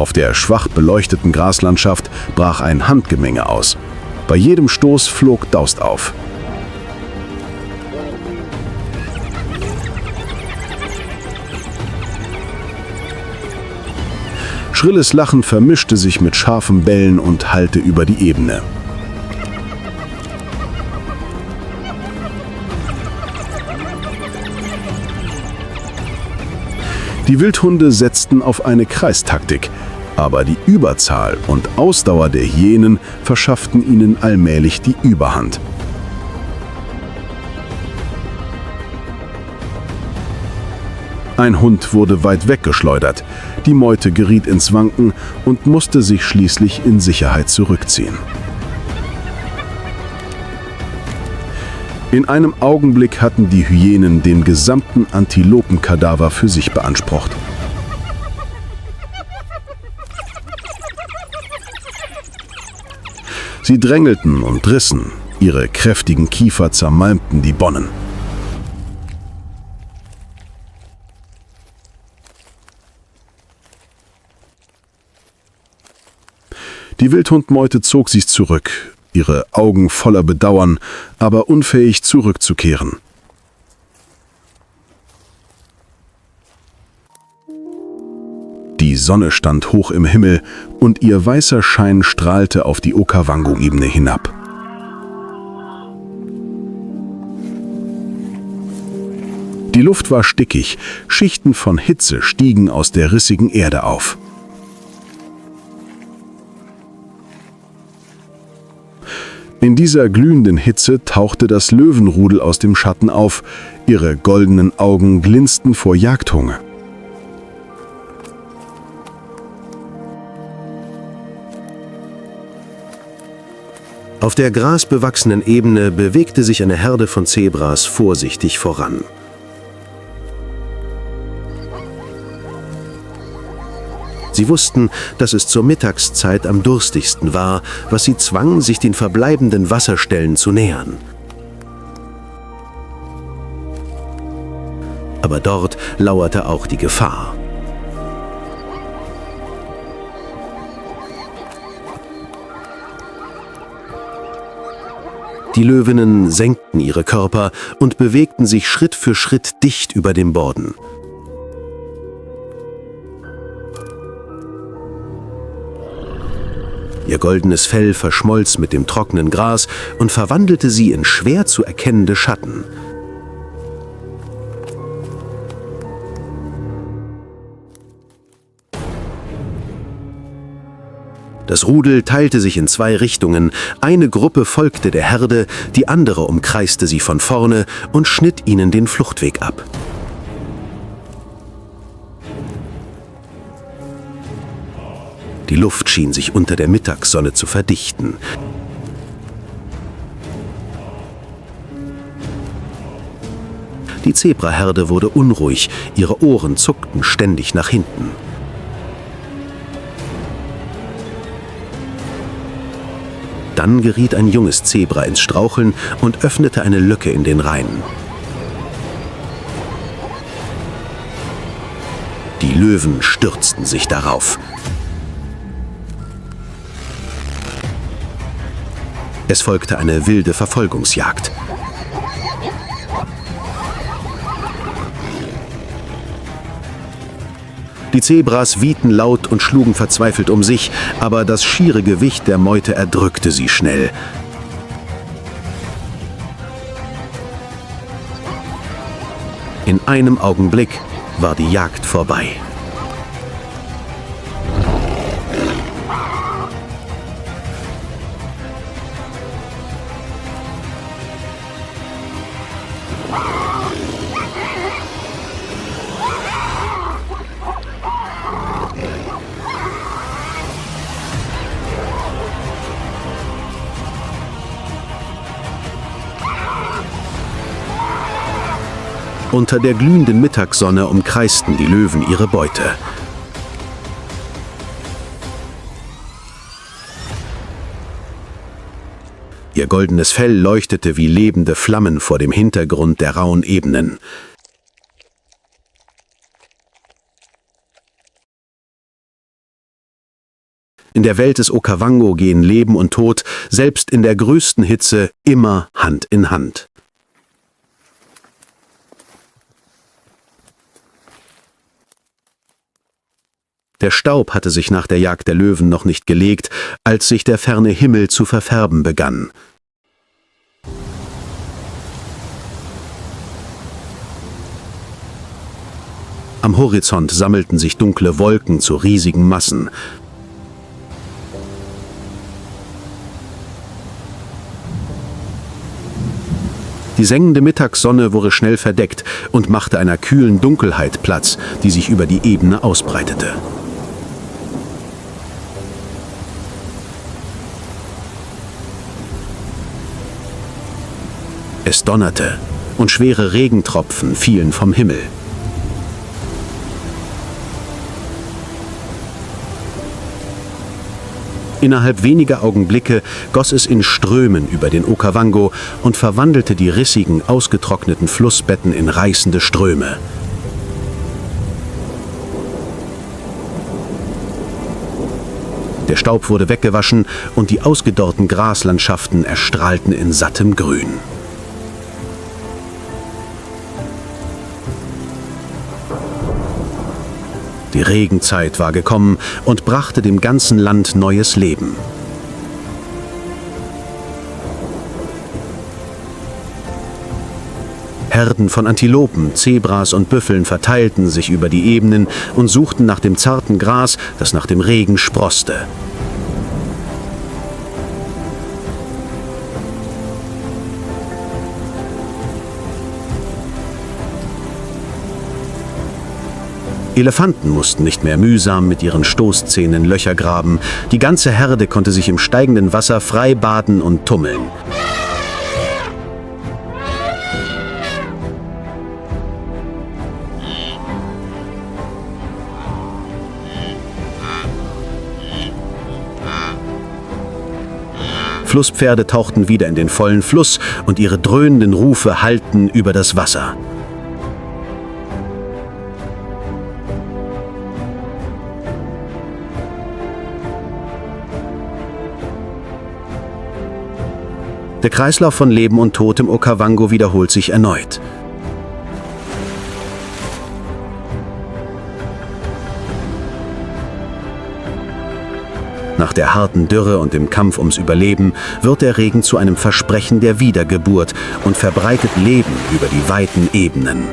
Auf der schwach beleuchteten Graslandschaft brach ein Handgemenge aus. Bei jedem Stoß flog Daust auf. Schrilles Lachen vermischte sich mit scharfem Bellen und hallte über die Ebene. Die Wildhunde setzten auf eine Kreistaktik, aber die Überzahl und Ausdauer der Hyänen verschafften ihnen allmählich die Überhand. Ein Hund wurde weit weggeschleudert, die Meute geriet ins Wanken und musste sich schließlich in Sicherheit zurückziehen. In einem Augenblick hatten die Hyänen den gesamten Antilopenkadaver für sich beansprucht. Sie drängelten und rissen, ihre kräftigen Kiefer zermalmten die Bonnen. Die Wildhundmeute zog sich zurück, ihre Augen voller Bedauern, aber unfähig zurückzukehren. Die Sonne stand hoch im Himmel und ihr weißer Schein strahlte auf die Okavango-Ebene hinab. Die Luft war stickig, Schichten von Hitze stiegen aus der rissigen Erde auf. In dieser glühenden Hitze tauchte das Löwenrudel aus dem Schatten auf, ihre goldenen Augen glinsten vor Jagdhunger. Auf der grasbewachsenen Ebene bewegte sich eine Herde von Zebras vorsichtig voran. Sie wussten, dass es zur Mittagszeit am durstigsten war, was sie zwang, sich den verbleibenden Wasserstellen zu nähern. Aber dort lauerte auch die Gefahr. Die Löwinnen senkten ihre Körper und bewegten sich Schritt für Schritt dicht über dem Boden. Ihr goldenes Fell verschmolz mit dem trockenen Gras und verwandelte sie in schwer zu erkennende Schatten. Das Rudel teilte sich in zwei Richtungen. Eine Gruppe folgte der Herde, die andere umkreiste sie von vorne und schnitt ihnen den Fluchtweg ab. Die Luft schien sich unter der Mittagssonne zu verdichten. Die Zebraherde wurde unruhig, ihre Ohren zuckten ständig nach hinten. Dann geriet ein junges Zebra ins Straucheln und öffnete eine Lücke in den Reihen. Die Löwen stürzten sich darauf. Es folgte eine wilde Verfolgungsjagd. Die Zebras wiehten laut und schlugen verzweifelt um sich, aber das schiere Gewicht der Meute erdrückte sie schnell. In einem Augenblick war die Jagd vorbei. Unter der glühenden Mittagssonne umkreisten die Löwen ihre Beute. Ihr goldenes Fell leuchtete wie lebende Flammen vor dem Hintergrund der rauen Ebenen. In der Welt des Okavango gehen Leben und Tod, selbst in der größten Hitze, immer Hand in Hand. Der Staub hatte sich nach der Jagd der Löwen noch nicht gelegt, als sich der ferne Himmel zu verfärben begann. Am Horizont sammelten sich dunkle Wolken zu riesigen Massen. Die sengende Mittagssonne wurde schnell verdeckt und machte einer kühlen Dunkelheit Platz, die sich über die Ebene ausbreitete. Es donnerte und schwere Regentropfen fielen vom Himmel. Innerhalb weniger Augenblicke goss es in Strömen über den Okavango und verwandelte die rissigen, ausgetrockneten Flussbetten in reißende Ströme. Der Staub wurde weggewaschen und die ausgedorrten Graslandschaften erstrahlten in sattem Grün. Die Regenzeit war gekommen und brachte dem ganzen Land neues Leben. Herden von Antilopen, Zebras und Büffeln verteilten sich über die Ebenen und suchten nach dem zarten Gras, das nach dem Regen sproßte. Elefanten mussten nicht mehr mühsam mit ihren Stoßzähnen Löcher graben. Die ganze Herde konnte sich im steigenden Wasser frei baden und tummeln. Flusspferde tauchten wieder in den vollen Fluss und ihre dröhnenden Rufe hallten über das Wasser. Der Kreislauf von Leben und Tod im Okavango wiederholt sich erneut. Nach der harten Dürre und dem Kampf ums Überleben wird der Regen zu einem Versprechen der Wiedergeburt und verbreitet Leben über die weiten Ebenen.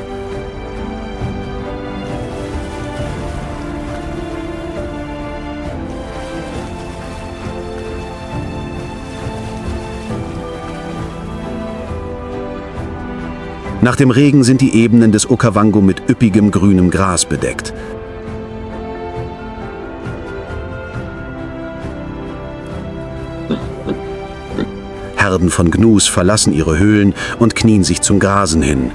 Nach dem Regen sind die Ebenen des Okavango mit üppigem grünem Gras bedeckt. Herden von Gnus verlassen ihre Höhlen und knien sich zum Grasen hin.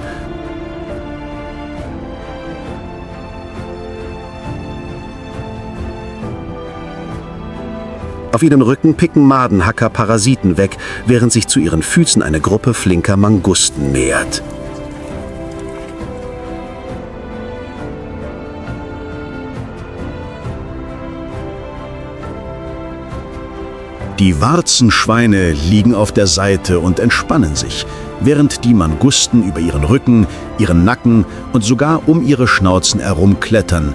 Auf ihren Rücken picken Madenhacker Parasiten weg, während sich zu ihren Füßen eine Gruppe flinker Mangusten nähert. Die Warzenschweine liegen auf der Seite und entspannen sich, während die Mangusten über ihren Rücken, ihren Nacken und sogar um ihre Schnauzen herumklettern.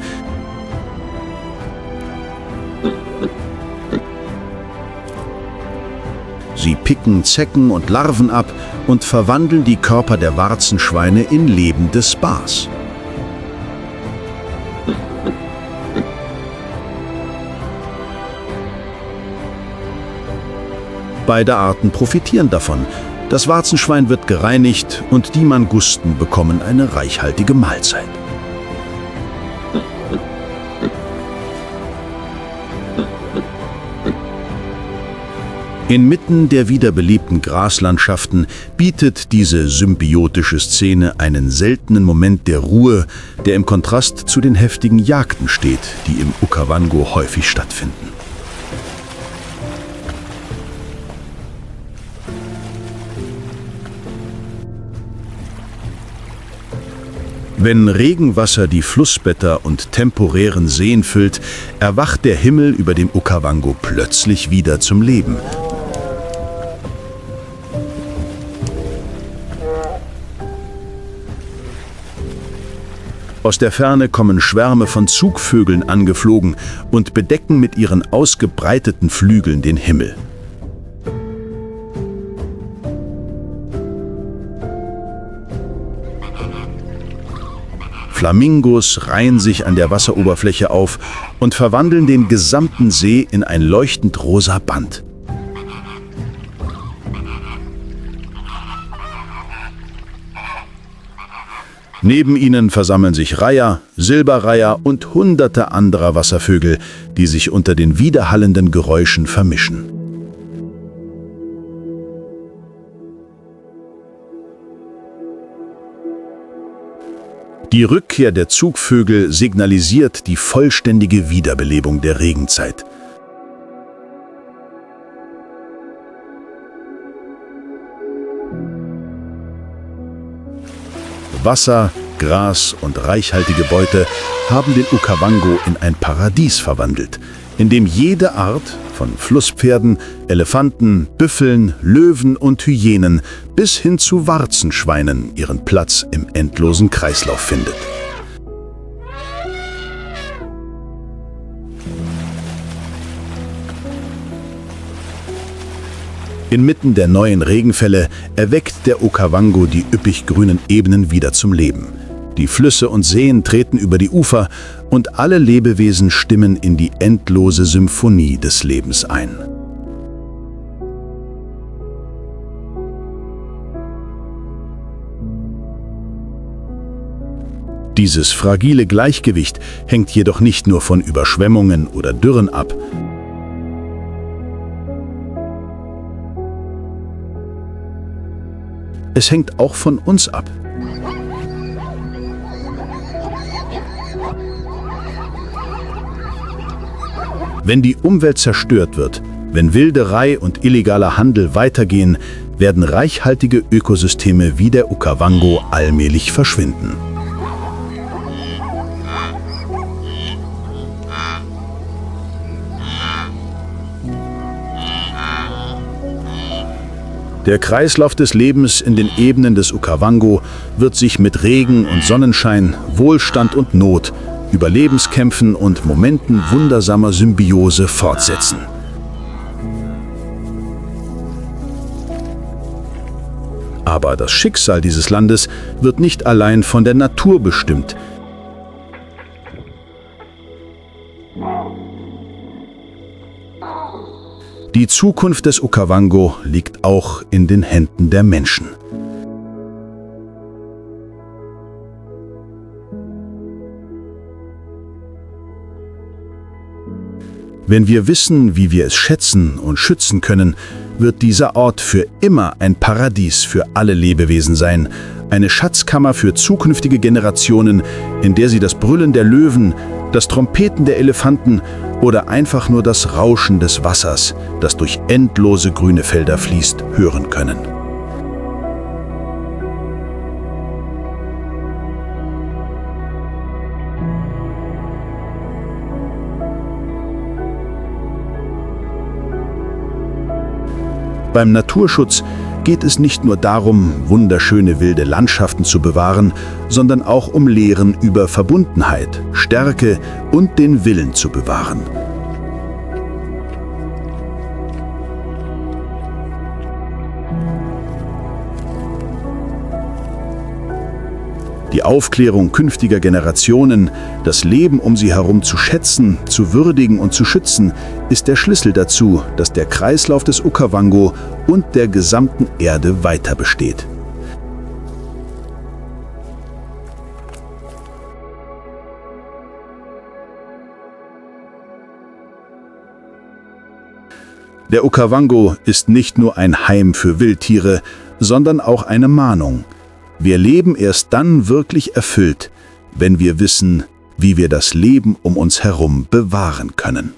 Sie picken Zecken und Larven ab und verwandeln die Körper der Warzenschweine in lebende Spas. Beide Arten profitieren davon. Das Warzenschwein wird gereinigt und die Mangusten bekommen eine reichhaltige Mahlzeit. Inmitten der wiederbelebten Graslandschaften bietet diese symbiotische Szene einen seltenen Moment der Ruhe, der im Kontrast zu den heftigen Jagden steht, die im Okavango häufig stattfinden. Wenn Regenwasser die Flussbäder und temporären Seen füllt, erwacht der Himmel über dem Okavango plötzlich wieder zum Leben. Aus der Ferne kommen Schwärme von Zugvögeln angeflogen und bedecken mit ihren ausgebreiteten Flügeln den Himmel. Flamingos reihen sich an der Wasseroberfläche auf und verwandeln den gesamten See in ein leuchtend rosa Band. Neben ihnen versammeln sich Reiher, Silberreiher und hunderte anderer Wasservögel, die sich unter den widerhallenden Geräuschen vermischen. Die Rückkehr der Zugvögel signalisiert die vollständige Wiederbelebung der Regenzeit. Wasser, Gras und reichhaltige Beute haben den Okavango in ein Paradies verwandelt, in dem jede Art von Flusspferden, Elefanten, Büffeln, Löwen und Hyänen bis hin zu Warzenschweinen ihren Platz im endlosen Kreislauf findet. Inmitten der neuen Regenfälle erweckt der Okavango die üppig grünen Ebenen wieder zum Leben. Die Flüsse und Seen treten über die Ufer und alle Lebewesen stimmen in die endlose Symphonie des Lebens ein. Dieses fragile Gleichgewicht hängt jedoch nicht nur von Überschwemmungen oder Dürren ab. Es hängt auch von uns ab. Wenn die Umwelt zerstört wird, wenn Wilderei und illegaler Handel weitergehen, werden reichhaltige Ökosysteme wie der Okavango allmählich verschwinden. Der Kreislauf des Lebens in den Ebenen des Okavango wird sich mit Regen und Sonnenschein, Wohlstand und Not, Überlebenskämpfen und Momenten wundersamer Symbiose fortsetzen. Aber das Schicksal dieses Landes wird nicht allein von der Natur bestimmt. Die Zukunft des Okavango liegt auch in den Händen der Menschen. Wenn wir wissen, wie wir es schätzen und schützen können, wird dieser Ort für immer ein Paradies für alle Lebewesen sein, eine Schatzkammer für zukünftige Generationen, in der sie das Brüllen der Löwen, das Trompeten der Elefanten oder einfach nur das Rauschen des Wassers, das durch endlose grüne Felder fließt, hören können. Beim Naturschutz geht es nicht nur darum, wunderschöne wilde Landschaften zu bewahren, sondern auch um Lehren über Verbundenheit, Stärke und den Willen zu bewahren. Die Aufklärung künftiger Generationen, das Leben um sie herum zu schätzen, zu würdigen und zu schützen, ist der Schlüssel dazu, dass der Kreislauf des Okavango und der gesamten Erde weiter besteht. Der Okavango ist nicht nur ein Heim für Wildtiere, sondern auch eine Mahnung. Wir leben erst dann wirklich erfüllt, wenn wir wissen, wie wir das Leben um uns herum bewahren können.